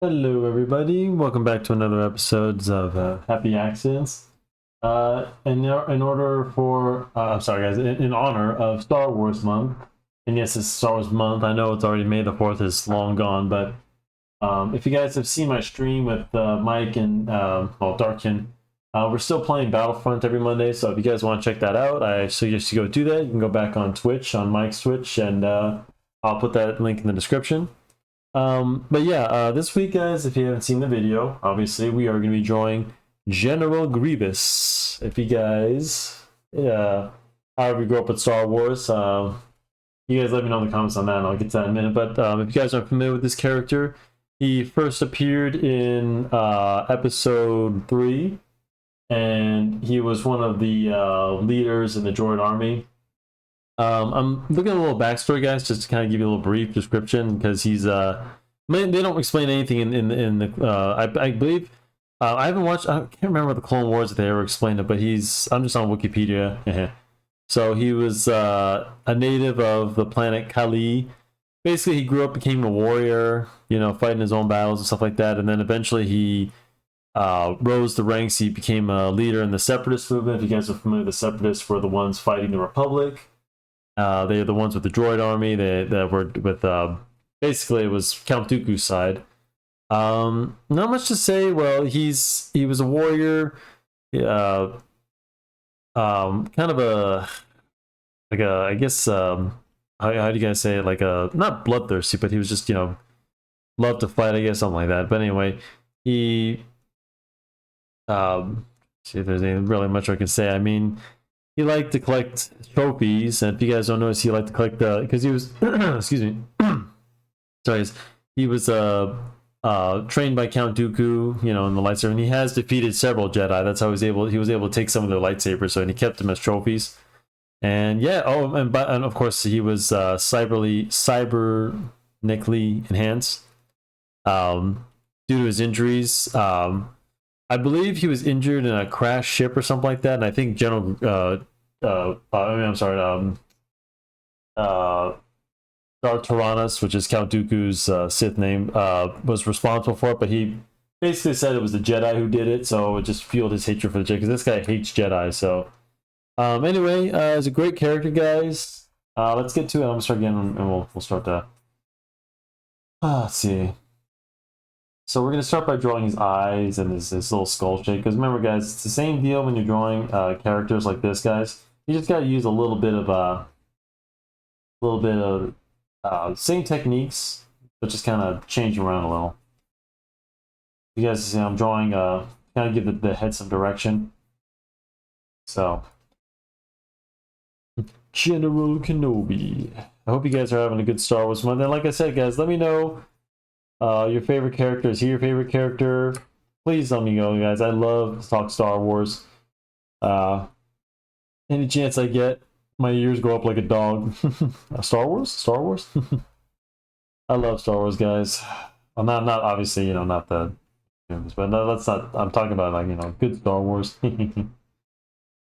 Hello, everybody. Welcome back to another episode of Happy Accidents. In order for, I'm sorry, guys, in honor of Star Wars Month, and yes, it's Star Wars Month. I know it's already May the 4th is long gone, but if you guys have seen my stream with Mike and Darkin, we're still playing Battlefront every Monday. So if you guys want to check that out, I suggest you go do that. You can go back on Twitch, on Mike's Twitch, and I'll put that link in the description. But yeah, this week, guys, if you haven't seen the video, obviously we are going to be drawing General Grievous. If you guys, however you grew up with Star Wars, you guys let me know in the comments on that, and I'll get to that in a minute. But if you guys aren't familiar with this character, he first appeared in episode 3, and he was one of the leaders in the droid army. I'm looking at a little backstory, guys, just to kind of give you a little brief description, because he's they don't explain anything in the I believe I haven't watched, I can't remember the Clone Wars if they ever explained it, but I'm just on Wikipedia. So he was a native of the planet Kali. Basically, he grew up, became a warrior, fighting his own battles and stuff like that, and then eventually he rose the ranks. He became a leader in the Separatist movement. If you guys are familiar, the Separatists were the ones fighting the Republic. They're the ones with the droid army. That were with basically it was Count Dooku's side. Not much to say. Well, he was a warrior. Kind of I guess how do you guys say it? Like not bloodthirsty, but he was just loved to fight. I guess something like that. But anyway, he see if there's anything really much I can say. I mean, he liked to collect trophies, and if you guys don't notice, he liked to collect because he was excuse me, sorry, he was trained by Count Dooku, in the lightsaber, and he has defeated several Jedi. That's how he was able to take some of their lightsabers, so, and he kept them as trophies. And yeah, and of course he was cybernetically enhanced due to his injuries. I believe he was injured in a crash ship or something like that, and I think General Tyrannus, which is Count Dooku's Sith name, was responsible for it, but he basically said it was the Jedi who did it, so it just fueled his hatred for the Jedi, because this guy hates Jedi. So anyway, it's a great character, guys. Let's get to it. I'm gonna start again, and we'll start that. Let's see. So we're going to start by drawing his eyes and his little skull shape. Because remember, guys, it's the same deal when you're drawing characters like this, guys. You just got to use a little bit of same techniques, but just kind of change around a little. You guys see I'm drawing, kind of give the head some direction. So, General Kenobi. I hope you guys are having a good Star Wars month. And like I said, guys, let me know your favorite character. Is he your favorite character? Please let me know, guys. I love to talk Star Wars. Any chance I get, my ears go up like a dog. Star Wars. I love Star Wars, guys. Well, not obviously, not the, but no, let's not. I'm talking about like good Star Wars.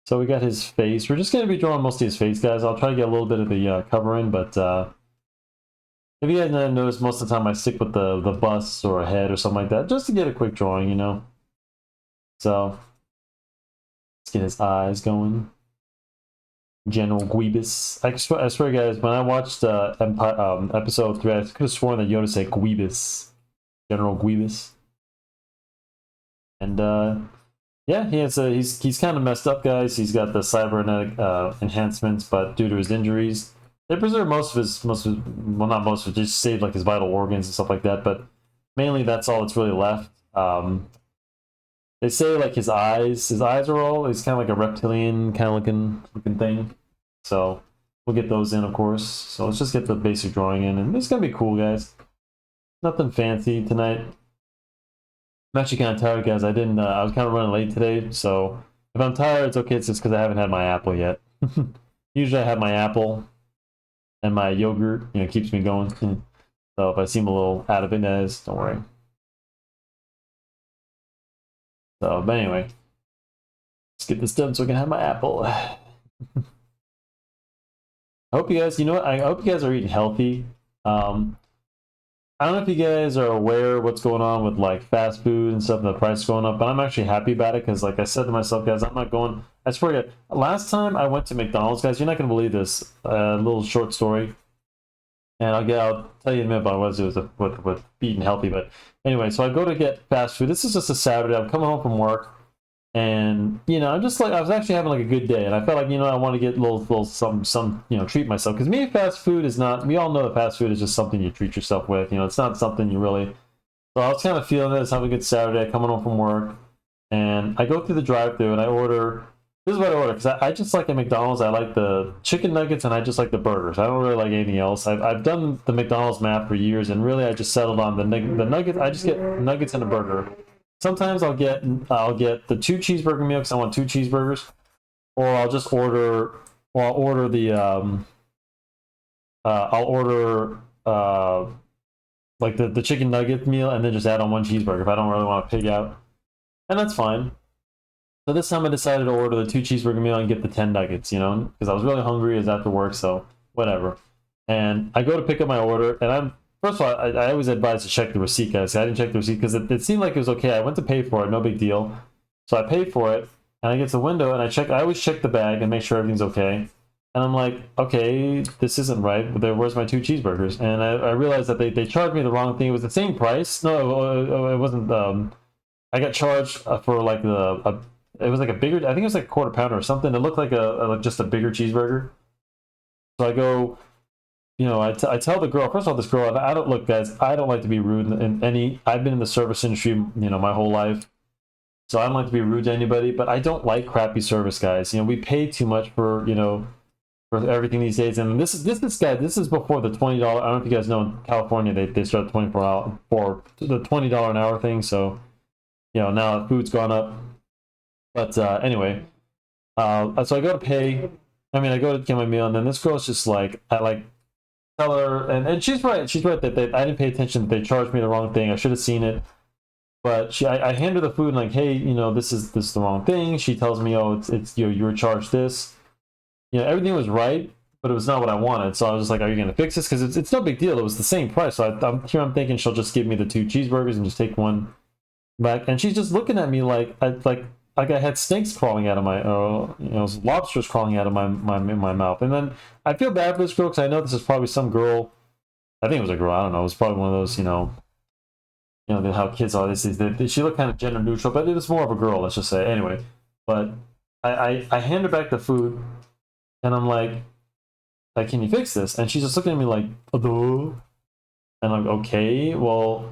So we got his face. We're just gonna be drawing mostly his face, guys. I'll try to get a little bit of the cover in, but if you guys notice, most of the time I stick with the bust or a head or something like that, just to get a quick drawing, So, let's get his eyes going. General Grievous. I swear, guys, when I watched episode 3, I could have sworn that Yoda said Grievous. General Grievous. And, yeah, he's kind of messed up, guys. He's got the cybernetic enhancements, but due to his injuries, they preserve most of his, well, not most of it, just saved like his vital organs and stuff like that, but mainly that's all that's really left. They say like his eyes are all, he's kind of like a reptilian kind of looking thing. So we'll get those in, of course. So let's just get the basic drawing in, and it's gonna be cool, guys. Nothing fancy tonight. I'm actually kind of tired, guys. I was kind of running late today, so if I'm tired, it's okay. It's just because I haven't had my apple yet. Usually I have my apple and my yogurt, keeps me going. So if I seem a little out of it, guys, don't worry. So, but anyway, let's get this done so I can have my apple. I hope you guys, I hope you guys are eating healthy. I don't know if you guys are aware what's going on with like fast food and stuff, and the price going up, but I'm actually happy about it because, like I said to myself, guys, I'm not going. I swear, to God, last time I went to McDonald's, guys, you're not gonna believe this. Little short story, and I'll tell you in a minute about what it was with eating healthy. But anyway, so I go to get fast food. This is just a Saturday. I'm coming home from work, and I'm just like I was actually having like a good day, and I felt like I want to get a little some treat myself because me fast food is not. We all know that fast food is just something you treat yourself with. It's not something you really. So I was kind of feeling this, having a good Saturday, coming home from work, and I go through the drive-thru and I order. This is what I order because I just like at McDonald's. I like the chicken nuggets and I just like the burgers. I don't really like anything else. I've done the McDonald's math for years, and really I just settled on the nuggets. I just get nuggets and a burger. Sometimes I'll get the 2 cheeseburger meal because I want 2 cheeseburgers, or I'll just order. Or I'll order the I'll order like the chicken nugget meal and then just add on 1 cheeseburger if I don't really want to pig out, and that's fine. So this time I decided to order the 2 cheeseburger meal and get the 10 nuggets, because I was really hungry. It was after work, so whatever. And I go to pick up my order, and first of all, I always advise to check the receipt, guys. I didn't check the receipt because it seemed like it was okay. I went to pay for it, no big deal. So I pay for it, and I get to the window, and I always check the bag and make sure everything's okay. And I'm like, okay, this isn't right. Where's my 2 cheeseburgers? And I realized that they charged me the wrong thing. It was the same price. No, it wasn't. I got charged for like it was like a bigger. I think it was like a quarter pounder or something. It looked like just a bigger cheeseburger. So I go, I tell the girl. First of all, this girl, I don't look, guys. I don't like to be rude in any. I've been in the service industry, my whole life, so I don't like to be rude to anybody. But I don't like crappy service, guys. We pay too much for for everything these days. And this is before the $20. I don't know if you guys know, in California they start 24 hour for the $20 an hour thing. So now food's gone up. But anyway, so I go to pay. I go to get my meal, and then this girl's just like, I like tell her, and she's right. She's right that I didn't pay attention. They charged me the wrong thing. I should have seen it. But I hand her the food and like, hey, this is the wrong thing. She tells me, oh, it's you were charged this. Everything was right, but it was not what I wanted. So I was just like, are you gonna fix this? Because it's no big deal. It was the same price. So I'm thinking she'll just give me the 2 cheeseburgers and just take one back. And she's just looking at me like I had snakes crawling out of my, lobsters crawling out of my mouth. And then I feel bad for this girl because I know this is probably some girl. I think it was a girl. I don't know. It was probably one of those, how kids are. She looked kind of gender neutral, but it was more of a girl, let's just say. Anyway, but I hand her back the food, and I'm like, can you fix this? And she's just looking at me like, oh, and I'm like, okay, well.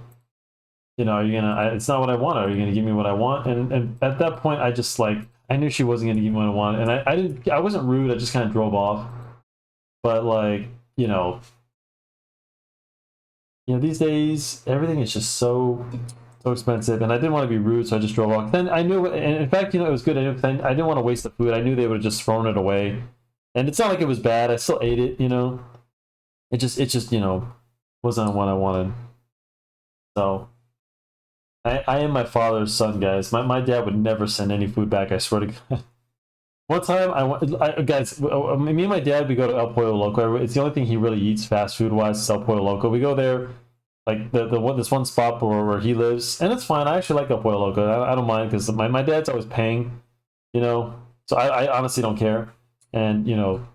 Are you gonna? It's not what I want. Are you gonna give me what I want? And at that point, I just I knew she wasn't gonna give me what I want, and I didn't. I wasn't rude. I just kind of drove off. But these days everything is just so expensive, and I didn't want to be rude, so I just drove off. Then I knew, and in fact, it was good. I didn't want to waste the food. I knew they would have just thrown it away, and it's not like it was bad. I still ate it. It just wasn't what I wanted. So. I am my father's son, guys. My dad would never send any food back, I swear to God. One time, guys, me and my dad, we go to El Pollo Loco. It's the only thing he really eats fast food wise is El Pollo Loco. We go there, like this one spot where he lives, and it's fine. I actually like El Pollo Loco. I don't mind because my dad's always paying, so I honestly don't care. And and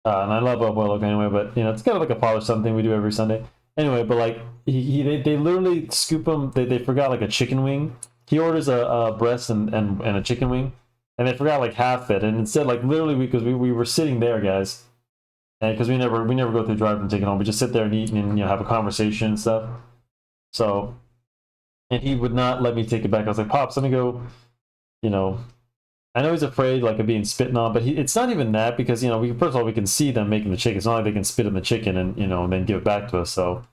I love El Pollo Loco anyway. But it's kind of like a father-son thing we do every Sunday. Anyway, but like they literally scoop him. They forgot like a chicken wing. He orders a breast and a chicken wing, and they forgot like half it. And instead, like literally, because we were sitting there, guys, and because we never go through drive and take it home. We just sit there and eat and have a conversation and stuff. So, and he would not let me take it back. I was like, Pops, let me go. I know he's afraid like of being spitting on, but it's not even that because first of all we can see them making the chicken. It's not like they can spit in the chicken and and then give it back to us. So,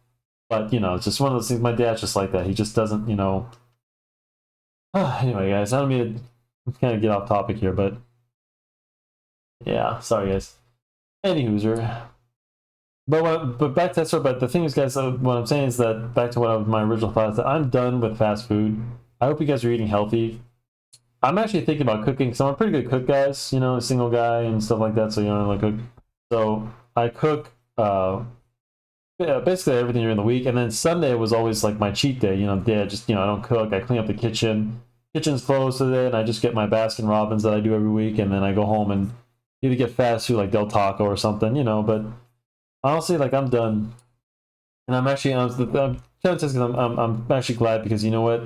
but it's just one of those things. My dad's just like that. He just doesn't Anyway, guys, I don't mean to kind of get off topic here, but yeah, sorry guys. Any hooser. But back to that story. But the thing is, guys, what I'm saying is that back to my original thought is that I'm done with fast food. I hope you guys are eating healthy. I'm actually thinking about cooking because I'm a pretty good cook, guys. A single guy and stuff like that. So I cook. So I cook. yeah, basically everything during the week. And then Sunday was always like my cheat day. You know, day I just, I don't cook. I clean up the kitchen. Kitchen's closed today, and I just get my Baskin Robbins that I do every week, and then I go home and either get fast food like Del Taco or something, But honestly, like I'm done, and I'm actually I'm telling you because I'm actually glad because you know what,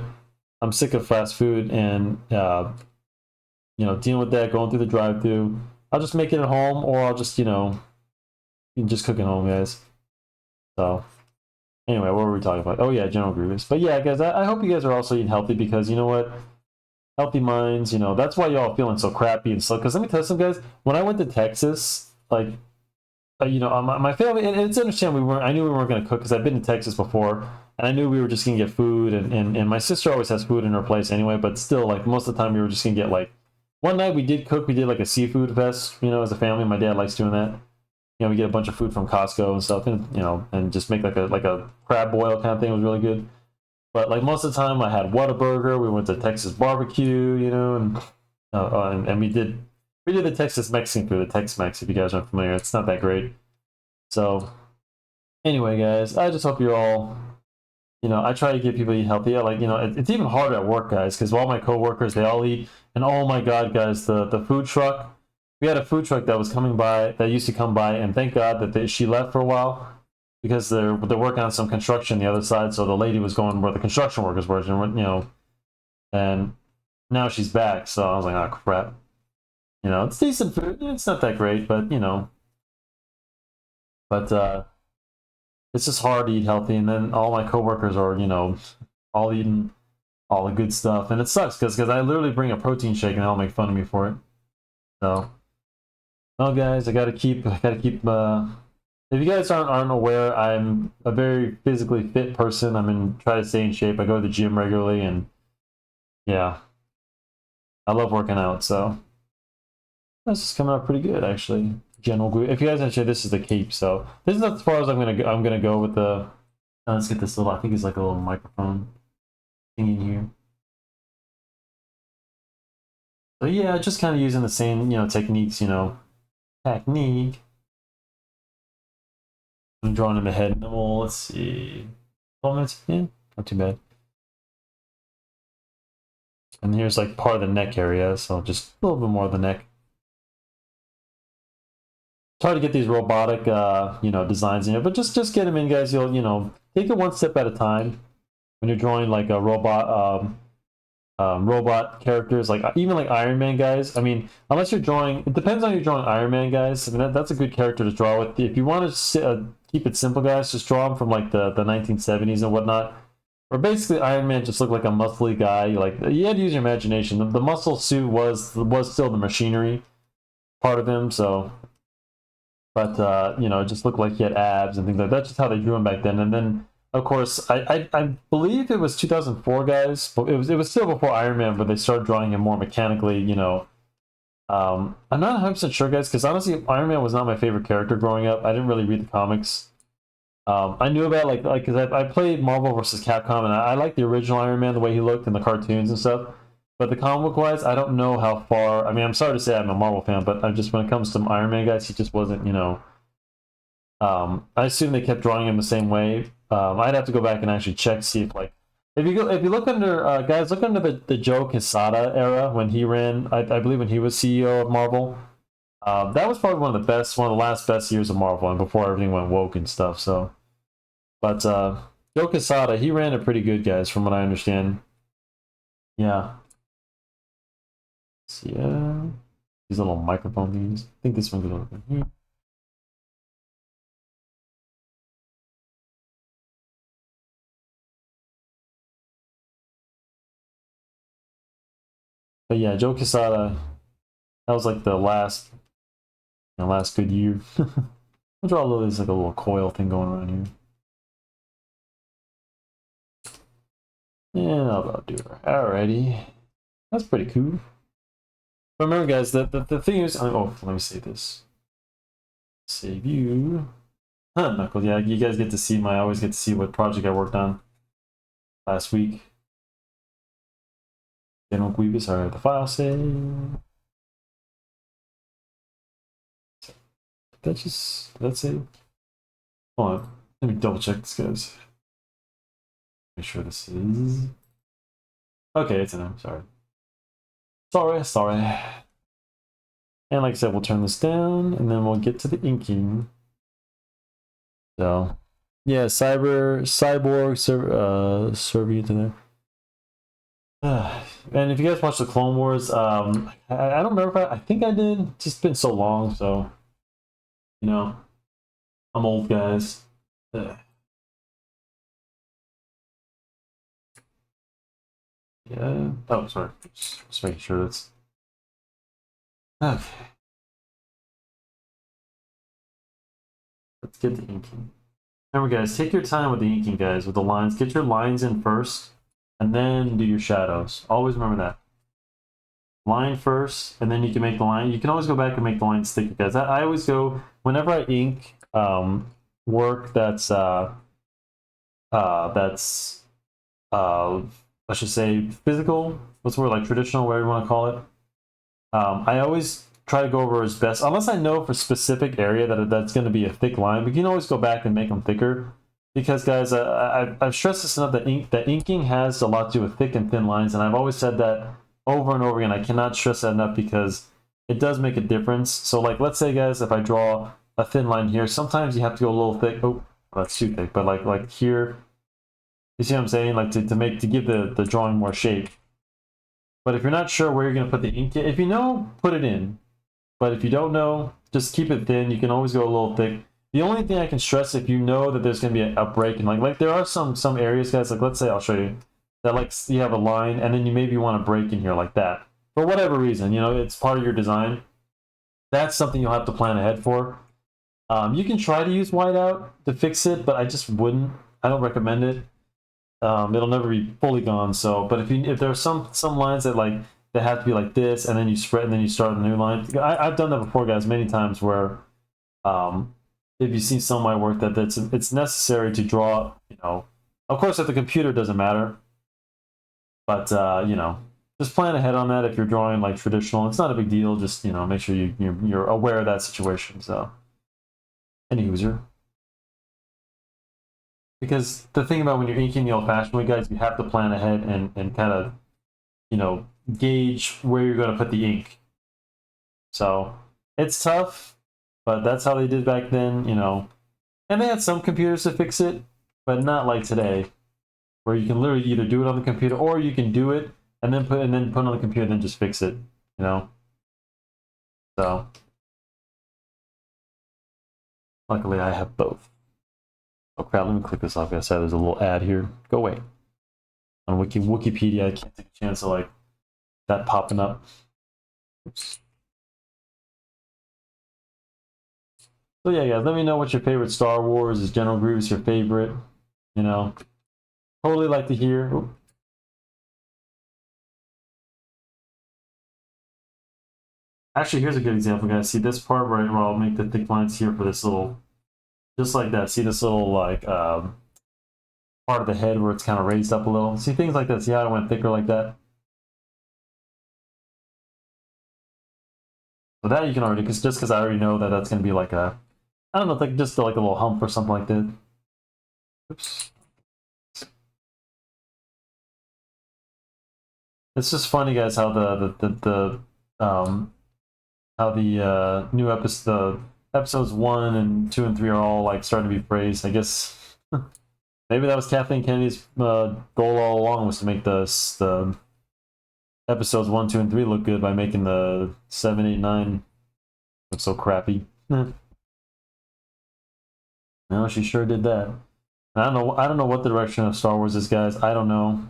I'm sick of fast food and dealing with that, going through the drive-through. I'll just make it at home, or I'll just just cook at home, guys. So anyway, what were we talking about? Oh yeah, General Grievous. But yeah, guys, I hope you guys are also eating healthy because you know what, healthy minds. That's why y'all feeling so crappy and so. Because let me tell you something, guys. When I went to Texas, like my family, and it's understandable I knew we weren't going to cook because I've been to Texas before, and I knew we were just going to get food, and my sister always has food in her place anyway, but still, like, most of the time we were just going to get, like, one night we did cook, we did, like, a seafood fest, as a family. My dad likes doing that. We get a bunch of food from Costco and stuff, and, and just make, like a crab boil kind of thing. It was really good. But, like, most of the time I had Whataburger, we went to Texas barbecue, and we did the Texas Mexican food, the Tex-Mex, if you guys aren't familiar. It's not that great. So, anyway, guys, I just hope you're all, I try to get people to eat healthy. Like, it's even harder at work, guys, because all my coworkers, they all eat. And oh my God, guys, the food truck. We had a food truck that was coming by, that used to come by, and thank God that she left for a while because they're working on some construction the other side. So the lady was going where the construction workers were, and now she's back. So I was like, oh crap. It's decent food. It's not that great, but it's just hard to eat healthy. And then all my coworkers are, all eating all the good stuff, and it sucks because I literally bring a protein shake and they'll make fun of me for it. So, well, guys, I gotta keep. If you guys aren't aware, I'm a very physically fit person. Try to stay in shape. I go to the gym regularly, and yeah, I love working out. So that's just coming out pretty good, actually. General Grievous. If you guys actually, this is the cape. So this is as far as I'm gonna go with the. Let's get this little. I think it's like a little microphone thing in here. So yeah, just kind of using the same techniques. Technique. I'm drawing in the head. Well, let's see. 12 minutes. Yeah, not too bad. And here's like part of the neck area, so just a little bit more of the neck. It's hard to get these robotic, designs in it, but just get them in, guys. You'll, take it one step at a time. When you're drawing like a robot, robot characters, like even like Iron Man, guys. Unless you're drawing, it depends on you're drawing Iron Man, guys. That's a good character to draw with. If you want to keep it simple, guys, just draw them from like the 1970s and whatnot. Or basically, Iron Man just looked like a muscly guy. Like you had to use your imagination. The muscle suit was still the machinery part of him. So, but it just looked like he had abs and things like that. That's just how they drew him back then. And then, of course, I believe it was 2004, guys. But it was still before Iron Man, but they started drawing him more mechanically. I'm not 100% sure, guys, because honestly, Iron Man was not my favorite character growing up. I didn't really read the comics. I knew about like because I played Marvel vs. Capcom, and I like the original Iron Man, the way he looked in the cartoons and stuff. But the comic book wise, I don't know how far. I'm sorry to say I'm a Marvel fan, but I just when it comes to Iron Man, guys, he just wasn't. I assume they kept drawing him the same way. I'd have to go back and actually check, see if like if you look under guys, look under the Joe Quesada era when he ran. I believe when he was CEO of Marvel. That was probably one of the last best years of Marvel, and before everything went woke and stuff. So. But Joe Quesada, he ran it pretty good, guys, from what I understand. Yeah. So, yeah. These little microphone things. I think this one goes over here. But yeah, Joe Quesada, that was like the last good year. I'll draw a little, there's like a little coil thing going around here. Yeah, I'll about do it. Alrighty. That's pretty cool. But remember, guys, the thing is, oh, let me save this. Save you. Huh, Knuckles. Yeah, you guys get to see I always get to see what project I worked on last week. General Grievous, alright, the file save. That's it. Hold on. Let me double check this, guys. Make sure this is... Okay, it's an M, sorry. Sorry. And like I said, we'll turn this down, and then we'll get to the inking. So, yeah, cyborg, Servient in there. And if you guys watch the Clone Wars, I don't remember if I think I did. It's just been so long, so you know, I'm old, guys. Yeah. Oh, sorry. Just making sure that's okay. Let's get the inking. Remember, guys, take your time with the inking, guys. With the lines, get your lines in first, and then do your shadows. Always remember that. Line first, and then you can make the line. You can always go back and make the line sticky, guys. I always go whenever I ink work that's I should say physical. What's the word, like traditional, whatever you want to call it. I always try to go over as best, unless I know for specific area that's going to be a thick line. But you can always go back and make them thicker, because guys, I've stressed this enough that inking has a lot to do with thick and thin lines, and I've always said that over and over again. I cannot stress that enough because it does make a difference. So like, let's say, guys, if I draw a thin line here, sometimes you have to go a little thick. Oh, that's too thick. But like here, you see what I'm saying? Like to give the drawing more shape. But if you're not sure where you're going to put the ink, if you know, put it in. But if you don't know, just keep it thin. You can always go a little thick. The only thing I can stress, if you know that there's going to be a break, and like there are some areas, guys, like let's say, I'll show you, that like you have a line and then you maybe want to break in here like that. For whatever reason, you know, it's part of your design. That's something you'll have to plan ahead for. You can try to use whiteout to fix it, but I just wouldn't. I don't recommend it. It'll never be fully gone. So, but if there are some lines that like that have to be like this, and then you spread and then you start a new line. I've done that before, guys, many times where if you see some of my work that it's necessary to draw, you know, of course if the computer doesn't matter, but you know, just plan ahead on that. If you're drawing like traditional, it's not a big deal. Just, you know, make sure you're aware of that situation. So any user. Because the thing about when you're inking the old-fashioned way, guys, you have to plan ahead and kind of, you know, gauge where you're going to put the ink. So it's tough, but that's how they did back then, you know. And they had some computers to fix it, but not like today, where you can literally either do it on the computer or you can do it and then put it on the computer and then just fix it, you know. So luckily I have both. Oh crap, let me click this off. I said there's a little ad here. Go away. On Wikipedia, I can't take a chance of like that popping up. Oops. So yeah, guys, let me know what your favorite Star Wars is. General Grievous your favorite? You know, totally like to hear. Oop. Actually, here's a good example, guys. See this part where I'll make the thick lines here for this little, just like that. See this little like part of the head where it's kind of raised up a little. See things like that. See how I went thicker like that. So that you can already, just because I already know that that's going to be like a, I don't know, like just like a little hump or something like that. Oops. It's just funny, guys, how the new episodes 1 and 2 and 3 are all like starting to be praised. I guess maybe that was Kathleen Kennedy's goal all along, was to make the episodes 1, 2, and 3 look good by making the 7, 8, 9 look so crappy. No, she sure did that. I don't know what the direction of Star Wars is, guys. I don't know.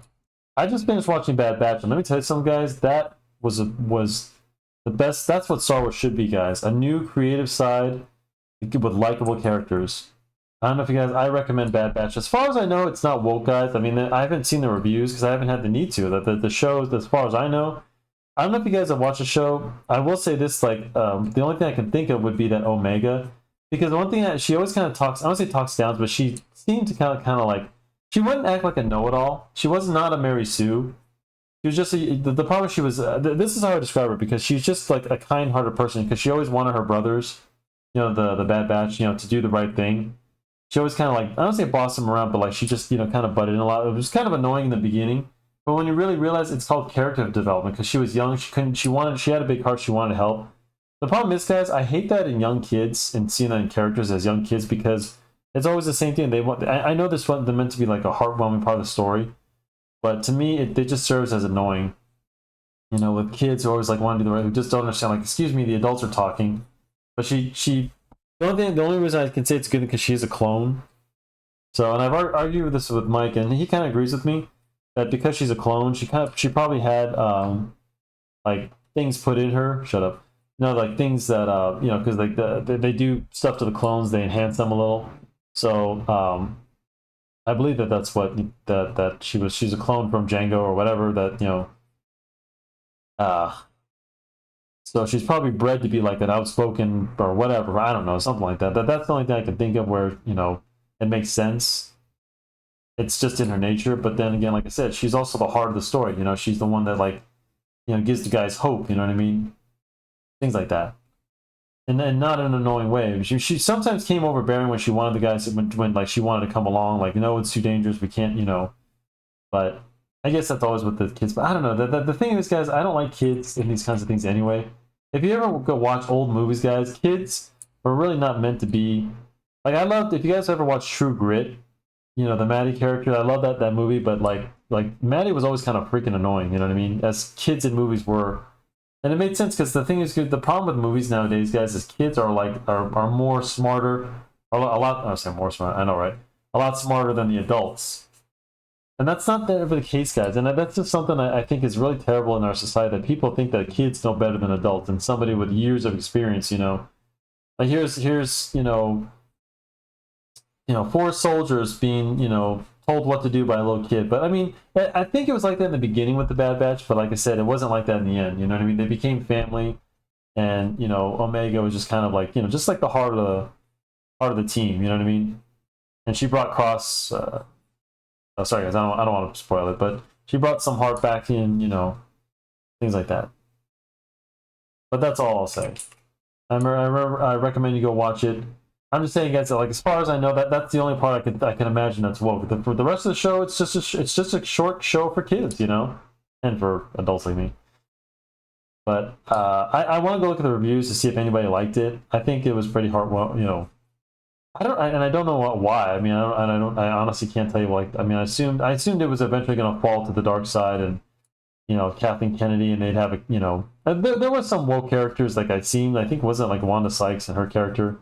I just finished watching Bad Batch, and let me tell you something, guys. That was the best. That's what Star Wars should be, guys. A new creative side with likable characters. I don't know if you guys, I recommend Bad Batch. As far as I know, it's not woke, guys. I mean, I haven't seen the reviews because I haven't had the need to. The shows, as far as I know, I don't know if you guys have watched the show. I will say this, like, the only thing I can think of would be that Omega. Because the one thing that she always kind of talks, I don't say talks down, but she seemed to kind of like, she wouldn't act like a know-it-all. She was not a Mary Sue. She was just, the problem she was, this is how I describe her, because she's just like a kind-hearted person, because she always wanted her brothers, you know, the Bad Batch, you know, to do the right thing. she always kind of like, I don't say bossed him around, but like she just, you know, kind of butted in a lot. It was kind of annoying in the beginning, but when you really realize it's called character development, because she was young, she had a big heart, she wanted to help. The problem is, guys, I hate that in young kids and seeing that in characters as young kids, because it's always the same thing. They want, I know this one, they're meant to be like a heartwarming part of the story, but to me, it just serves as annoying. You know, with kids who always like want to do the right, who just don't understand, like, excuse me, the adults are talking. But the only reason I can say it's good because she's a clone. So, and I've argued with this with Mike, and he kind of agrees with me that because she's a clone, she probably had like things put in her. Shut up. No, like things that you know, because like they do stuff to the clones, they enhance them a little. So I believe that's what that she's a clone from Django or whatever, that, you know. So she's probably bred to be like an outspoken or whatever. I don't know, something like that. That's the only thing I can think of where, you know, it makes sense. It's just in her nature. But then again, like I said, she's also the heart of the story. You know, she's the one that, like, you know, gives the guys hope. You know what I mean? Things like that. And not in an annoying way. She sometimes came overbearing when she wanted the guys, when like she wanted to come along. Like, no, it's too dangerous. We can't, you know. But I guess that's always with the kids. But I don't know. The thing is, guys, I don't like kids in these kinds of things anyway. If you ever go watch old movies, guys, kids are really not meant to be. Like, I loved, if you guys ever watch True Grit, you know, the Maddie character, I love that movie, but like Maddie was always kind of freaking annoying, you know what I mean? As kids in movies were. And it made sense, because the thing is, the problem with movies nowadays, guys, is kids are like, are more smarter, a lot, I say more smart, I know, right? A lot smarter than the adults. And that's not ever the case, guys. And that's just something I think is really terrible in our society, that people think that kids know better than adults, and somebody with years of experience, you know. Like, here's you know, four soldiers being, you know, told what to do by a little kid. But I mean, I think it was like that in the beginning with the Bad Batch, but like I said, it wasn't like that in the end. You know what I mean? They became family, and, you know, Omega was just kind of like, you know, just like the heart of the team. You know what I mean? And she brought Cross. Oh, sorry, guys, I don't want to spoil it, but she brought some heart back in. You know, things like that. But that's all I'll say. I recommend you go watch it. I'm just saying, guys, that, like, as far as I know, that's the only part I can imagine that's woke. For the rest of the show, it's just a short show for kids, you know, and for adults like me. But I want to go look at the reviews to see if anybody liked it. I think it was pretty hard, you know. I don't know why. I mean, I honestly can't tell you. Like, I mean, I assumed it was eventually going to fall to the dark side, and, you know, Kathleen Kennedy, and they'd have a, you know, there was some woke characters, like I'd seen. I think, wasn't like Wanda Sykes and her character.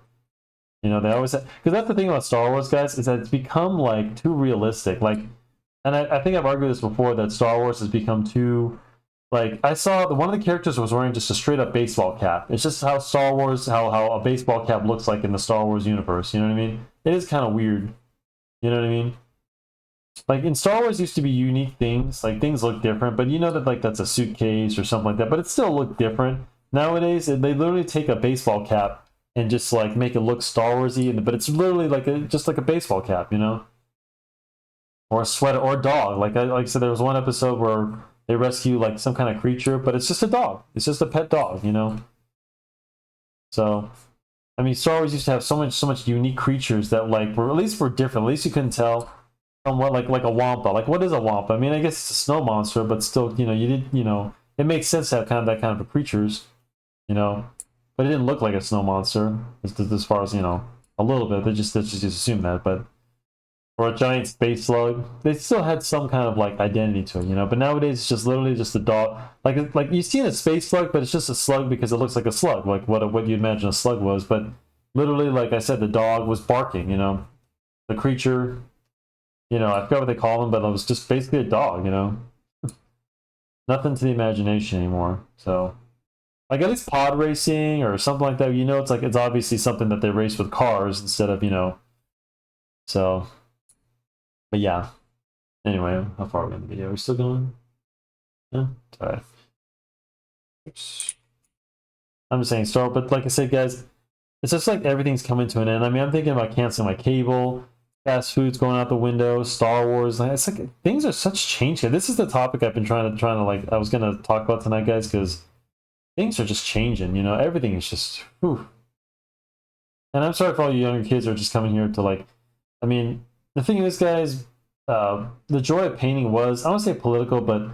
You know, they always, because that's the thing about Star Wars, guys, is that it's become like too realistic. Like, and I think I've argued this before, that Star Wars has become too, like, I saw one of the characters was wearing just a straight up baseball cap. It's just how Star Wars, how a baseball cap looks like in the Star Wars universe. You know what I mean? It is kind of weird. You know what I mean? Like, in Star Wars used to be unique things. Like, things look different, but you know that, like, that's a suitcase or something like that. But it still looked different. Nowadays, they literally take a baseball cap and just like make it look Star Warsy, but it's literally like just like a baseball cap, you know, or a sweater, or a dog. Like I said, there was one episode where they rescue like some kind of creature, but it's just a dog. It's just a pet dog, you know. So, I mean, Star Wars used to have so much unique creatures that, like, were, at least were different. At least you couldn't tell somewhat, like a wampa. Like, what is a wampa? I mean, I guess it's a snow monster, but still, you know, it makes sense to have kind of that kind of a creatures, you know. But it didn't look like a snow monster, as far as, you know, a little bit. They just assume that, but, or a giant space slug. They still had some kind of like identity to it, you know. But nowadays, it's just literally just a dog. Like you've seen a space slug, but it's just a slug because it looks like a slug, like what you'd imagine a slug was. But literally, like I said, the dog was barking, you know. The creature, you know, I forgot what they call them, but it was just basically a dog, you know. Nothing to the imagination anymore. So, like, at least pod racing or something like that, you know, it's like, it's obviously something that they race with cars instead of, you know. So, but yeah. Anyway, how far are we in the video? Are we still going? Yeah, it's alright. I'm just saying, but like I said, guys, it's just like everything's coming to an end. I mean, I'm thinking about canceling my cable, fast food's going out the window, Star Wars. It's like things are such change here. This is the topic I've been trying to like, I was gonna talk about tonight, guys, because things are just changing, you know. Everything is just, whew. And I'm sorry for all you younger kids who are just coming here to like I mean, the thing is, guys, the joy of painting was, I don't say political, but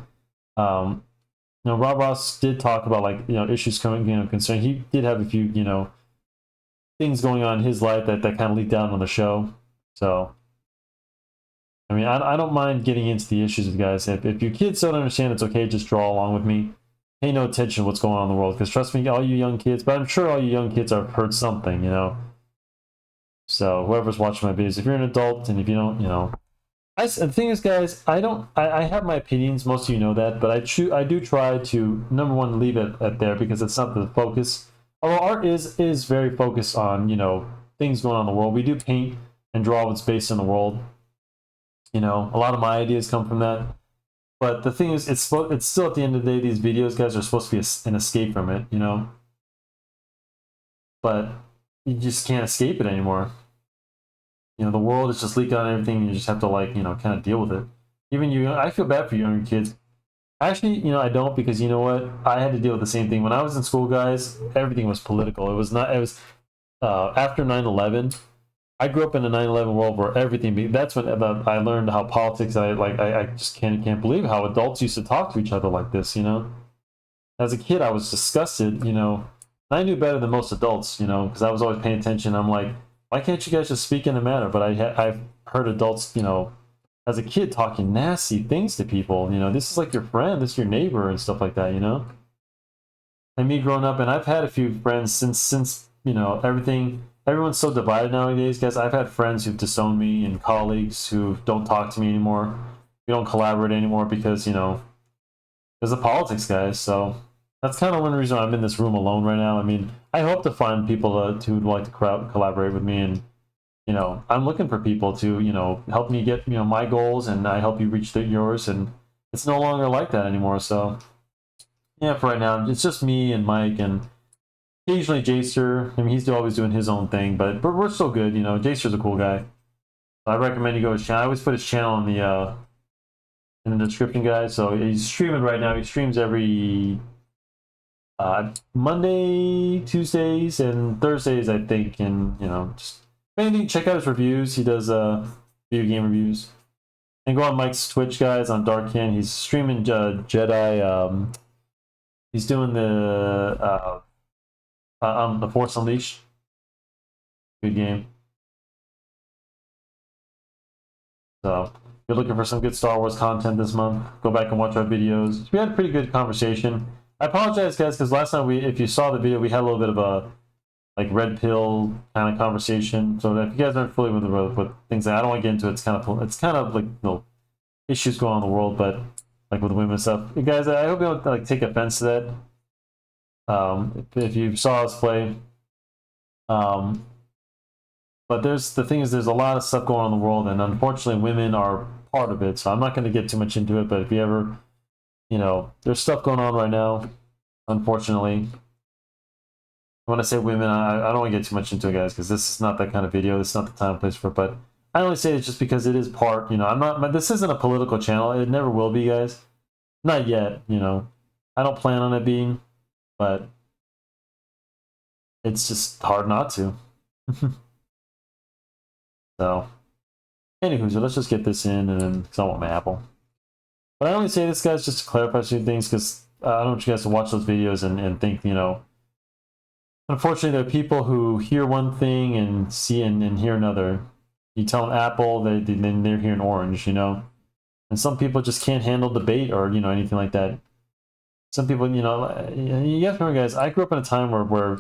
Rob Ross did talk about, like, issues coming, concern. He did have a few, things going on in his life that kind of leaked out on the show. So, I mean, I don't mind getting into the issues with guys. If your kids don't understand, it's okay. Just draw along with me. Pay no attention to what's going on in the world. Because trust me, all you young kids, but I'm sure all you young kids have heard something. So whoever's watching my videos, if you're an adult and if you don't, the thing is, guys, I have my opinions. Most of you know that, but I do try to, number one, leave it at there because it's not the focus. Although art is very focused on, things going on in the world. We do paint and draw what's based in the world. A lot of my ideas come from that. But the thing is, it's still at the end of the day, these videos, guys, are supposed to be an escape from it, But you just can't escape it anymore. The world is just leaking on everything. And you just have to, like, kind of deal with it. Even I feel bad for younger kids. Actually, I don't, because you know what? I had to deal with the same thing. When I was in school, guys, everything was political. It was after 9/11. I grew up in a 9/11 world where everything. That's when I learned how politics. I just can't believe how adults used to talk to each other like this. As a kid, I was disgusted. I knew better than most adults. Because I was always paying attention. I'm like, why can't you guys just speak in a manner? But I've heard adults, as a kid, talking nasty things to people. This is like your friend, this is your neighbor, and stuff like that. And me growing up, and I've had a few friends since everyone's so divided nowadays, guys. I've had friends who've disowned me and colleagues who don't talk to me anymore. We don't collaborate anymore because there's the politics, guys. So that's kind of one reason I'm in this room alone right now. I mean, I hope to find people who'd like to collaborate with me, and I'm looking for people to help me get my goals, and I help you reach yours. And it's no longer like that anymore. So yeah, for right now, it's just me and Mike, and occasionally Jacer. I mean, he's always doing his own thing, but we're still good. Jacer's a cool guy. I recommend you go to his channel. I always put his channel in the description, guys. So he's streaming right now. He streams every Monday, Tuesdays, and Thursdays, I think. And just mainly check out his reviews. He does video game reviews. And go on Mike's Twitch, guys, on Darkhan. He's streaming Jedi. He's doing the Force Unleashed. Good game. So, if you're looking for some good Star Wars content this month, go back and watch our videos. We had a pretty good conversation. I apologize, guys, because last time if you saw the video, we had a little bit of a red pill kind of conversation. So if you guys aren't familiar with things, I don't want to get into it. It's kind of like issues going on in the world, but like with women and stuff. You guys, I hope you don't take offense to that. If you saw us play, but the thing is, there's a lot of stuff going on in the world, and unfortunately, women are part of it. So I'm not going to get too much into it. But if you ever, there's stuff going on right now, unfortunately. When I say women, I don't want to get too much into it, guys, because this is not that kind of video. This is not the time and place for it. But I only say it just because it is part. I'm not. This isn't a political channel. It never will be, guys. Not yet. I don't plan on it being, but it's just hard not to. So, anywho, so let's just get this in, and then because I want my apple. But I only say this, guys, just to clarify some things, because I don't want you guys to watch those videos and think, unfortunately, there are people who hear one thing and see and hear another. You tell them apple, then they're hearing orange, And some people just can't handle debate or, anything like that. Some people, you have to remember, guys, I grew up in a time where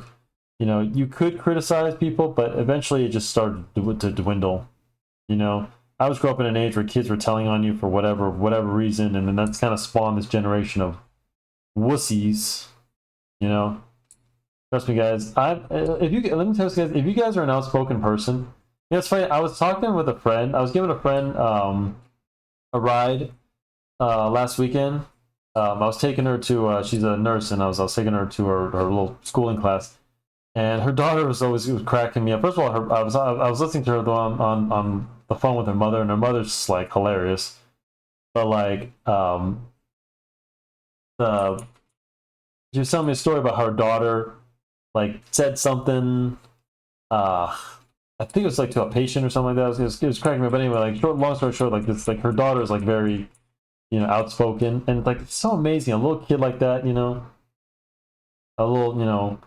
you could criticize people, but eventually it just started to dwindle. I was growing up in an age where kids were telling on you for whatever reason, and then that's kind of spawned this generation of wussies. Trust me, guys. Let me tell you, guys, if you guys are an outspoken person, it's funny. I was talking with a friend. I was giving a friend a ride last weekend. I was taking her to. She's a nurse, and I was taking her to her little schooling class. And her daughter was cracking me up. First of all, I was listening to her on the phone with her mother, and her mother's just like hilarious. But like, she was telling me a story about how her daughter like said something. I think it was like to a patient or something like that. It was cracking me. But anyway, like long story short, like this, like her daughter is like very, outspoken, and like it's so amazing. A little kid like that, a little,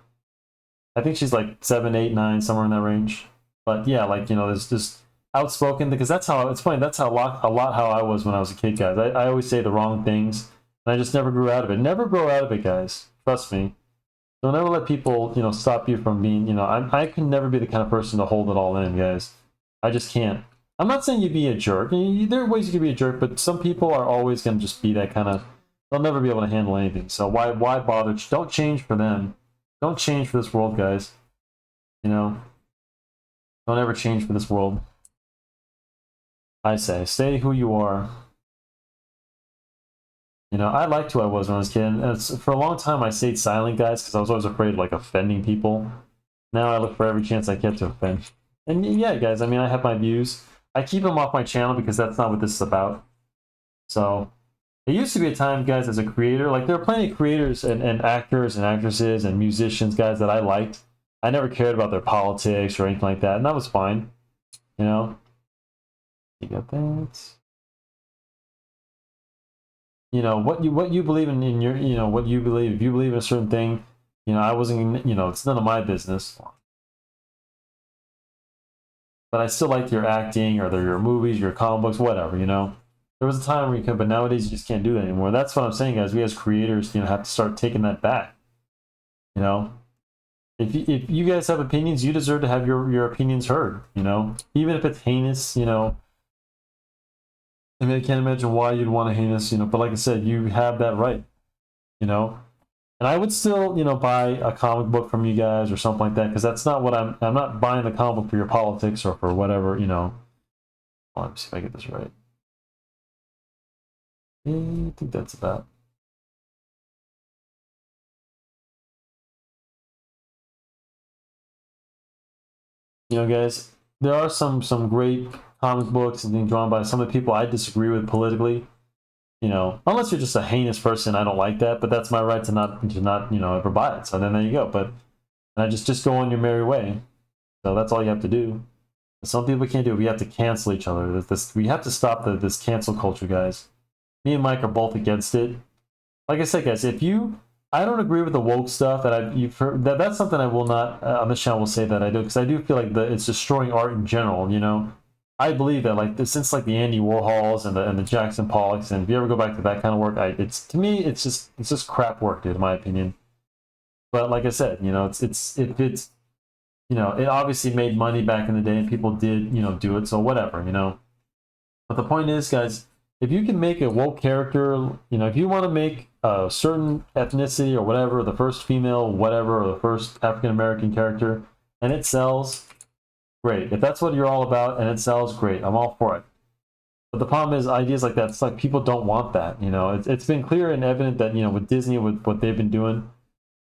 I think she's like 7, 8, 9, somewhere in that range. But yeah, like there's just outspoken, because that's how it's funny. That's how a lot how I was when I was a kid, guys. I always say the wrong things, and I just never grew out of it. Never grow out of it, guys. Trust me. Don't ever let people, stop you from being, I can never be the kind of person to hold it all in, guys. I just can't. I'm not saying you be a jerk. There are ways you can be a jerk, but some people are always going to just be that kind of, they'll never be able to handle anything. So why bother? Don't change for them. Don't change for this world, guys. Don't ever change for this world. I say, stay who you are. I liked who I was when I was a kid. And for a long time, I stayed silent, guys, because I was always afraid of, like, offending people. Now I look for every chance I get to offend. And yeah, guys, I mean, I have my views. I keep them off my channel because that's not what this is about. So, it used to be a time, guys, as a creator, like, there were plenty of creators and actors and actresses and musicians, guys, that I liked. I never cared about their politics or anything like that, and that was fine. You got that. What you believe in your what you believe. If you believe in a certain thing, I wasn't, it's none of my business. But I still liked your acting or your movies, your comic books, whatever. There was a time where you could, but nowadays you just can't do that anymore. That's what I'm saying, guys. We as creators, have to start taking that back. If you guys have opinions, you deserve to have your opinions heard. Even if it's heinous, I mean, I can't imagine why you'd want to heinous, but like I said, you have that right, And I would still, buy a comic book from you guys or something like that, because that's not what I'm not buying the comic book for your politics or for whatever, Let me see if I get this right. I think that's about. Guys, there are some great comic books and things drawn by some of the people I disagree with politically. Unless you're just a heinous person, I don't like that. But that's my right to not ever buy it. So then there you go. But I just go on your merry way. So that's all you have to do. Some people can't do it. We have to cancel each other. We have to stop this cancel culture, guys. Me and Mike are both against it. Like I said, guys, I don't agree with the woke stuff you've heard. That's something I will not on this channel will say that I do, because I do feel like it's destroying art in general. I believe that, like, since like the Andy Warhols and the Jackson Pollocks, and if you ever go back to that kind of work, to me it's just crap work, dude, in my opinion. But like I said, it obviously made money back in the day, and people did do it, so whatever, But the point is, guys, if you can make a woke character, if you want to make a certain ethnicity or whatever, the first female whatever, or the first African American character, and it sells, great. If that's what you're all about and it sells, great. I'm all for it. But the problem is, ideas like that, it's like people don't want that. It's been clear and evident that with Disney, with what they've been doing,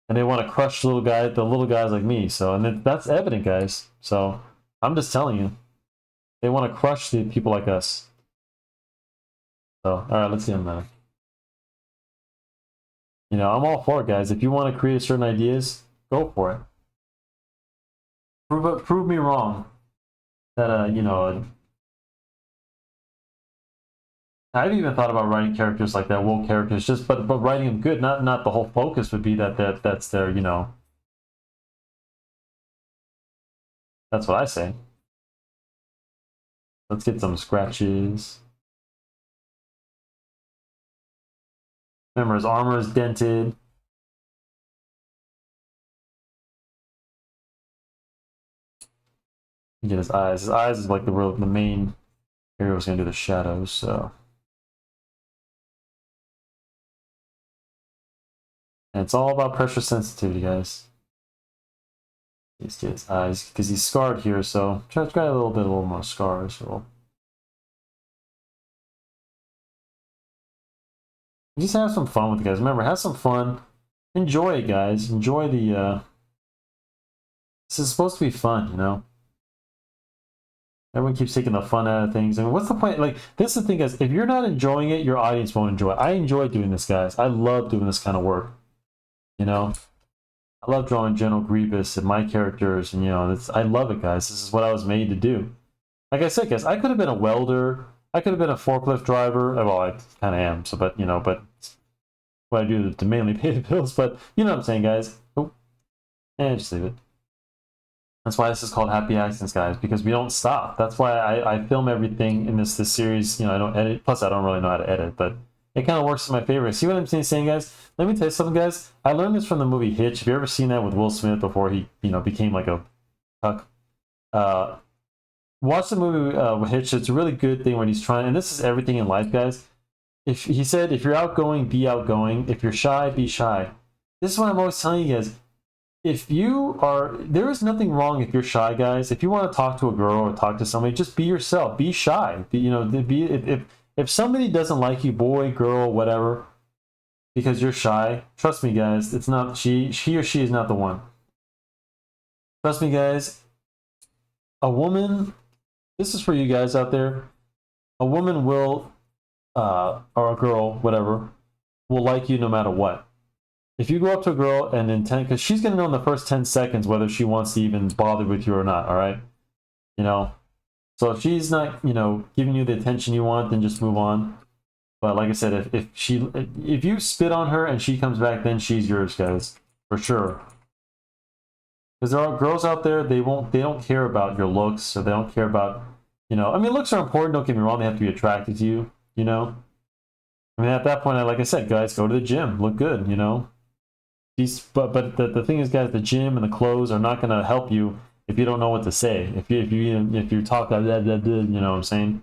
and they want to crush the little guys like me. So, and that's evident, guys. So I'm just telling you, they want to crush the people like us. So, all right, let's see them now. I'm all for it, guys. If you want to create certain ideas, go for it. Prove me wrong. That I've even thought about writing characters like that, woke characters, but writing them good. Not the whole focus would be that's their That's what I say. Let's get some scratches. Remember, his armor is dented. Get his eyes. His eyes is like the main area was gonna do the shadows, so. And it's all about pressure sensitivity, guys. Let's get his eyes, because he's scarred here, so try a little more scars. So. Just have some fun with it, guys. Remember, have some fun. Enjoy it, guys. Enjoy the, This is supposed to be fun, Everyone keeps taking the fun out of things. I mean, what's the point? Like, this is the thing, guys. If you're not enjoying it, your audience won't enjoy it. I enjoy doing this, guys. I love doing this kind of work. I love drawing General Grievous and my characters, and I love it, guys. This is what I was made to do. Like I said, guys, I could have been a welder. I could have been a forklift driver. Well, I kind of am. So, but what I do to mainly pay the bills. But you know what I'm saying, guys. Oh, and just leave it. That's why this is called Happy Accidents, guys, because we don't stop. That's why I film everything in this series. I don't edit. Plus, I don't really know how to edit, but it kind of works in my favor. See what I'm saying, guys? Let me tell you something, guys. I learned this from the movie Hitch. Have you ever seen that with Will Smith before he, became like a cuck? Watch the movie Hitch. It's a really good thing when he's trying, and this is everything in life, guys. If he said, if you're outgoing, be outgoing. If you're shy, be shy. This is what I'm always telling you guys. If you are, there is nothing wrong if you're shy, guys. If you want to talk to a girl or talk to somebody, just be yourself. Be shy. If somebody doesn't like you, boy, girl, whatever, because you're shy, trust me, guys, it's not he or she is not the one. Trust me, guys. A woman, this is for you guys out there. A woman will, or a girl, whatever, will like you no matter what. If you go up to a girl and in 10, because she's going to know in the first 10 seconds whether she wants to even bother with you or not, all right? So if she's not, giving you the attention you want, then just move on. But like I said, if you spit on her and she comes back, then she's yours, guys, for sure. Because there are girls out there, they don't care about your looks, or they don't care about, I mean, looks are important, don't get me wrong, they have to be attracted to you, I mean, at that point, like I said, guys, go to the gym, look good, But the thing is, guys, the gym and the clothes are not going to help you if you don't know what to say. If you talk like that, you know what I'm saying?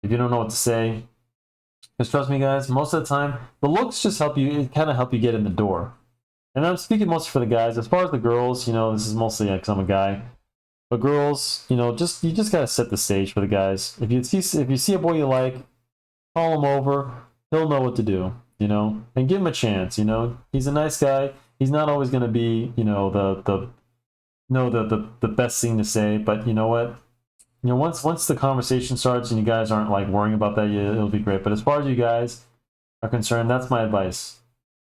If you don't know what to say, because trust me, guys, most of the time the looks just help you. It kind of help you get in the door. And I'm speaking mostly for the guys. As far as the girls, this is mostly because I'm a guy. But girls, you just gotta set the stage for the guys. If you see a boy you like, call him over. He'll know what to do. And give him a chance. He's a nice guy. He's not always going to be, the best thing to say. But you know what? Once the conversation starts and you guys aren't like worrying about that, it'll be great. But as far as you guys are concerned, that's my advice.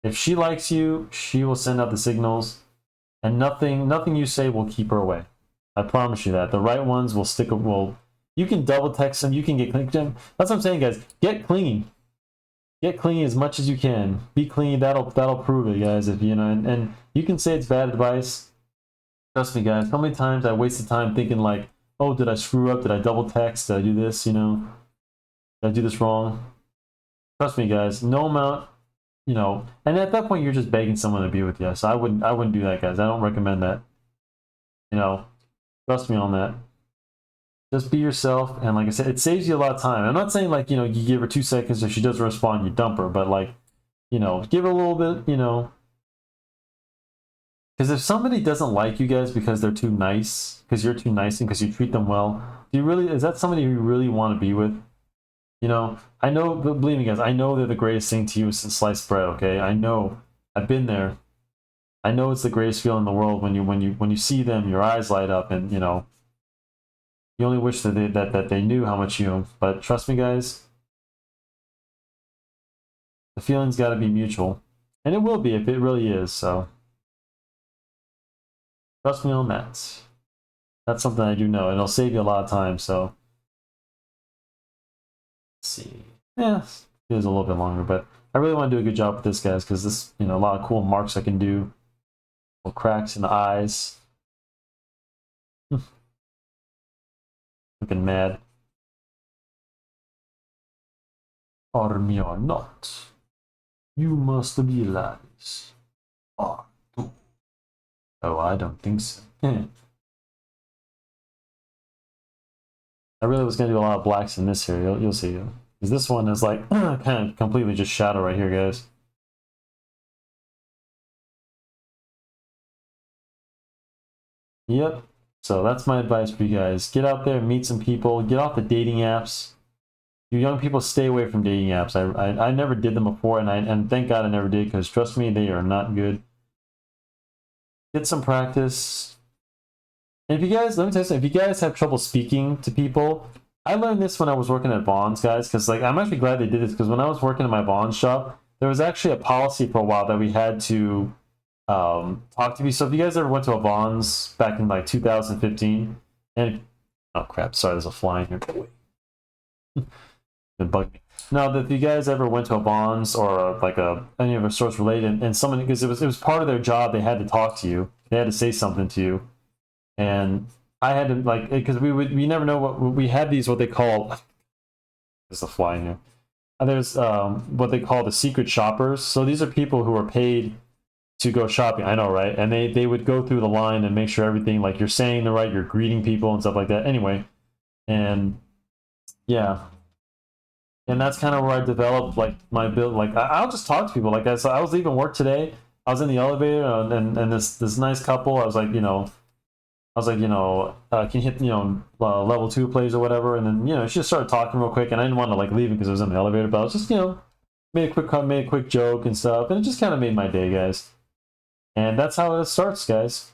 If she likes you, she will send out the signals, and nothing you say will keep her away. I promise you that. The right ones will stick. You can double text them. You can get clingy. That's what I'm saying, guys. Get clingy. Get clingy as much as you can. Be clingy. That'll prove it, guys. If and you can say it's bad advice. Trust me, guys. How many times I wasted time thinking like, oh, did I screw up? Did I double text? Did I do this? Did I do this wrong? Trust me, guys. No amount. And at that point, you're just begging someone to be with you. So I wouldn't do that, guys. I don't recommend that. Trust me on that. Just be yourself, and like I said, it saves you a lot of time. I'm not saying like, you give her 2 seconds, if she doesn't respond, you dump her, but like, give her a little bit, because if somebody doesn't like you guys because they're too nice, because you're too nice and because you treat them well, is that somebody you really want to be with? I know, believe me, guys, I know they're the greatest thing to you since sliced bread, okay? I know. I've been there. I know it's the greatest feeling in the world when you see them, your eyes light up, and you only wish that they knew how much you. But trust me, guys, the feeling's got to be mutual, and it will be if it really is. So trust me on that. That's something I do know, and it'll save you a lot of time. So let's see, yeah, it is a little bit longer, but I really want to do a good job with this, guys, because this, a lot of cool marks I can do, little cracks in the eyes. Looking mad. Army or not, you must realize. Oh, I don't think so. I really was going to do a lot of blacks in this here. You'll see. Because this one is like kind of completely just shadow right here, guys. Yep. So that's my advice for you guys. Get out there, meet some people, get off the dating apps. You young people, stay away from dating apps. I never did them before, and thank God I never did, because trust me, they are not good. Get some practice. And if you guys, let me tell you something, if you guys have trouble speaking to people, I learned this when I was working at Vaughn's, guys, because like I'm actually glad they did this, because when I was working in my Vaughn's shop, there was actually a policy for a while that we had to talk to me. So if you guys ever went to a Vons back in like 2015, and oh crap, sorry, there's a fly in here. It bugged me. Now, if you guys ever went to a Vons or like any of a source related, and someone, because it was part of their job, they had to talk to you, they had to say something to you, and I had to like, because we never know we had these, what they call, there's a fly in here. There's what they call the secret shoppers. So these are people who are paid to go shopping. I know, right? And they would go through the line and make sure everything, like you're saying the right, you're greeting people and stuff like that. Anyway, and yeah, and that's kind of where I developed like my build. Like I'll just talk to people. Like I was leaving work today. I was in the elevator and this nice couple. I was like, can you hit, level 2 plays or whatever, and then, she just started talking real quick, and I didn't want to like leave because it was in the elevator, but I was just, made a quick joke and stuff, and it just kind of made my day, guys. And that's how it starts, guys.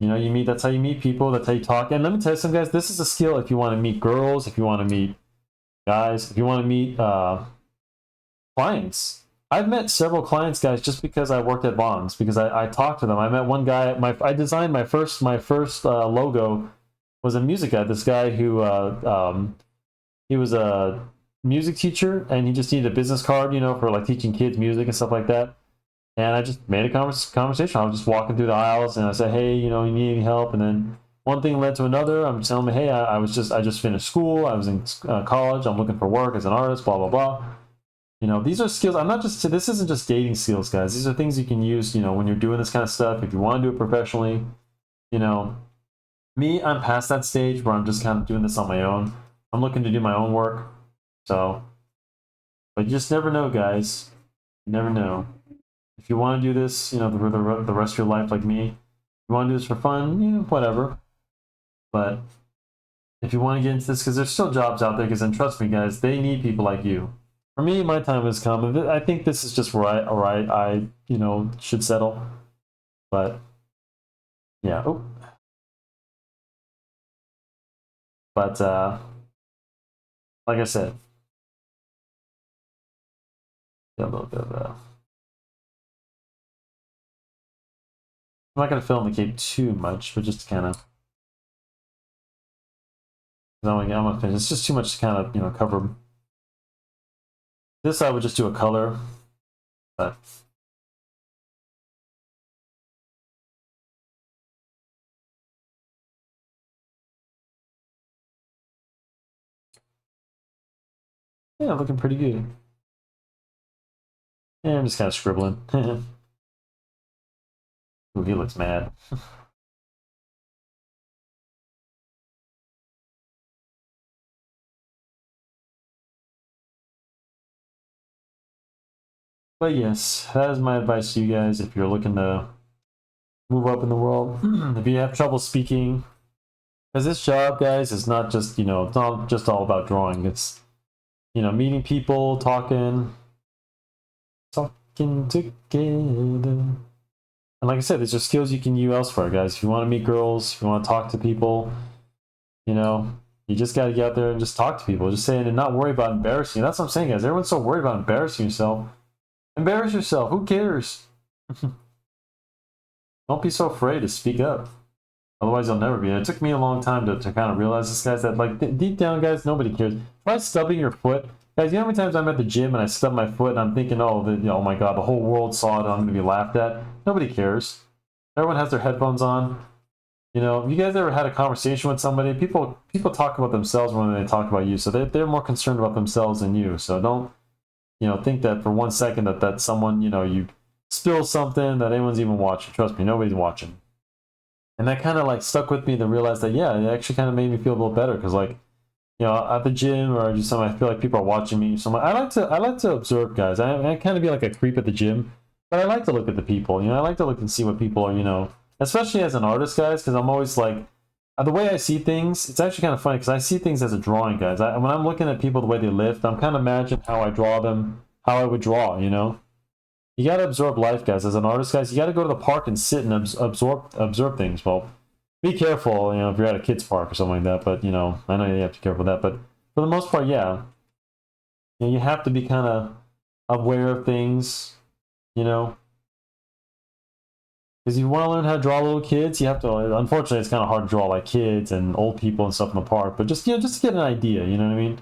That's how you meet people, that's how you talk. And let me tell you something, guys, this is a skill if you want to meet girls, if you want to meet guys, if you want to meet clients. I've met several clients, guys, just because I worked at Bonds, because I talked to them. I met one guy. I designed my first logo was a music guy. This guy who he was a music teacher, and he just needed a business card, for like teaching kids music and stuff like that. And I just made a conversation. I was just walking through the aisles, and I said, "Hey, you need any help?" And then one thing led to another. I'm telling him, "Hey, I just finished school. I was in college. I'm looking for work as an artist. Blah blah blah." These are skills. This isn't just dating skills, guys. These are things you can use, when you're doing this kind of stuff. If you want to do it professionally, me, I'm past that stage where I'm just kind of doing this on my own. I'm looking to do my own work. So, but you just never know, guys. You never know. If you want to do this, the rest of your life like me, you want to do this for fun, whatever. But if you want to get into this, because there's still jobs out there, because then trust me, guys, they need people like you. For me, my time has come. I think this is just where I should settle. But yeah. Oh. But like I said, a little bit of I'm not gonna fill in the cape too much, but just kind of. I'm gonna finish. It's just too much to kind of cover. This I would just do a color, but yeah, looking pretty good. Yeah, I'm just kind of scribbling. Ooh, he looks mad. But yes, that is my advice to you guys if you're looking to move up in the world. If you have trouble speaking, because this job, guys, is not just, it's not just all about drawing. It's, meeting people, talking together. And like I said, these are skills you can use elsewhere, guys. If you want to meet girls, if you want to talk to people, you just got to get out there and just talk to people. Just saying and not worry about embarrassing. That's what I'm saying, guys. Everyone's so worried about embarrassing yourself. Embarrass yourself. Who cares? Don't be so afraid to speak up. Otherwise, you'll never be. And it took me a long time to kind of realize this, guys, that like deep down, guys, nobody cares. Try stubbing your foot. Guys, you know how many times I'm at the gym and I stub my foot and I'm thinking, oh my God, the whole world saw it and I'm going to be laughed at? Nobody cares. Everyone has their headphones on. You guys ever had a conversation with somebody? People talk about themselves more than they talk about you. So they're more concerned about themselves than you. So don't, think that for 1 second that someone, you spill something that anyone's even watching. Trust me, nobody's watching. And that kind of like stuck with me to realize that, yeah, it actually kind of made me feel a little better. Because like, at the gym or just something, I feel like people are watching me. So I like to observe, guys. I kind of be like a creep at the gym, but I like to look at the people. I like to look and see what people are, especially as an artist, guys, because I'm always like, the way I see things, it's actually kind of funny because I see things as a drawing, guys. When I'm looking at people the way they lift, I'm kind of imagining how I draw them, how I would draw, You got to absorb life, guys. As an artist, guys, you got to go to the park and sit and absorb things. Well, be careful, if you're at a kid's park or something like that. But, I know you have to be careful with that. But for the most part, yeah. You have to be kind of aware of things, Because you want to learn how to draw little kids, you have to. Unfortunately, it's kind of hard to draw like kids and old people and stuff in the park. But just just to get an idea, you know what I mean.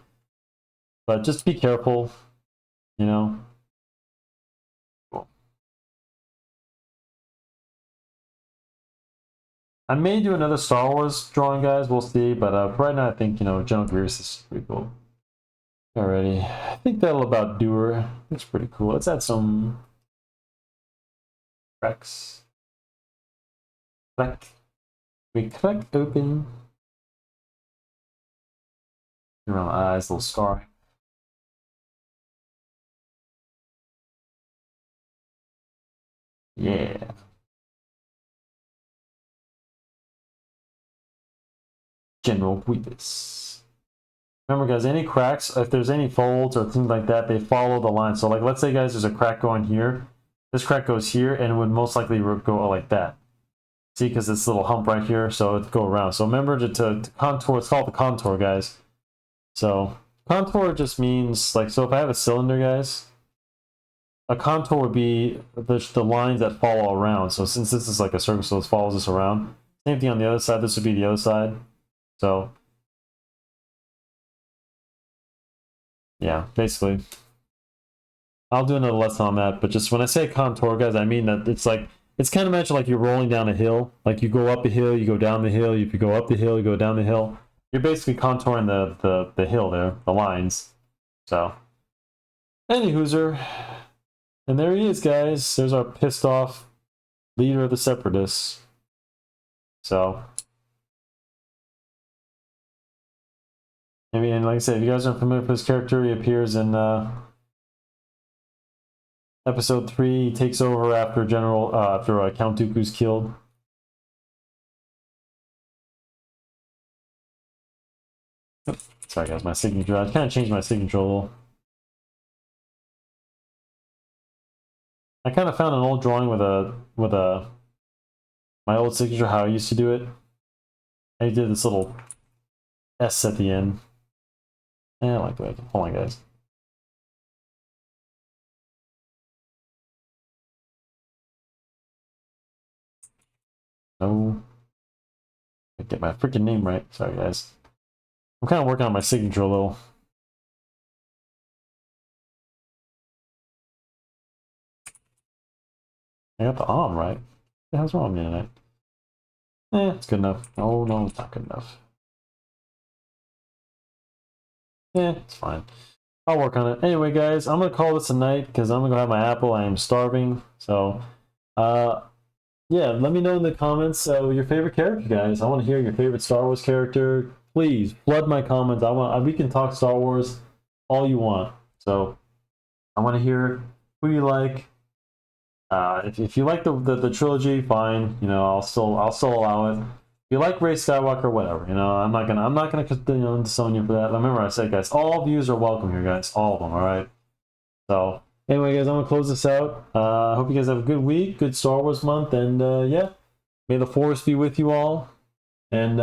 But just be careful, you know. Cool. I may do another Star Wars drawing, guys. We'll see. But for right now, I think General Grievous is pretty cool. Alrighty, I think that'll about do her. Looks pretty cool. Let's add some cracks. Crack. We crack open. Around the eyes, a little scarring. Yeah. General Grievous. Remember, guys, any cracks, if there's any folds or things like that, they follow the line. So, like, let's say, guys, there's a crack going here. This crack goes here, and it would most likely go like that. See, because this little hump right here, so it'd go around. So remember to contour, it's called the contour, guys. So contour just means, like, so if I have a cylinder, guys, a contour would be the lines that follow around. So since this is like a circle, so it follows us around. Same thing on the other side, this would be the other side. So yeah, basically. I'll do another lesson on that, but just when I say contour, guys, I mean that it's like, it's kind of mentioned like you're rolling down a hill. Like you go up a hill, you go down the hill. If you go up the hill, you go down the hill. You're basically contouring the hill there, the lines. So, any hooser. And there he is, guys. There's our pissed off leader of the Separatists. So, I mean, like I said, if you guys aren't familiar with this character, he appears in Episode 3. He takes over after Count Dooku's killed. Sorry, guys, my signature. I kind of changed my signature a little. I kind of found an old drawing with my old signature, how I used to do it. I did this little S at the end. I like that. Hold on, guys. No. I get my freaking name right. Sorry, guys. I'm kind of working on my signature a little. I got the arm right. What the hell's wrong with me tonight? It's good enough. Oh, no, it's not good enough. It's fine. I'll work on it. Anyway, guys, I'm going to call this a night because I'm going to go have my apple. I am starving. So, yeah, let me know in the comments your favorite character, guys. I want to hear your favorite Star Wars character. Please, flood my comments. We can talk Star Wars all you want. So, I want to hear who you like. If you like the trilogy, fine. I'll still allow it. If you like Rey Skywalker, whatever. I'm not gonna disown you for that. Remember, I said, guys, all views are welcome here, guys. All of them. All right. So anyway, guys, I'm gonna close this out. I hope you guys have a good week, good Star Wars month, and yeah, may the Force be with you all. And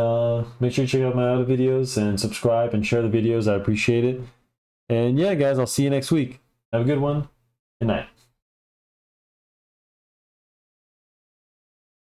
make sure you check out my other videos and subscribe and share the videos. I appreciate it. And yeah, guys, I'll see you next week. Have a good one. Good night.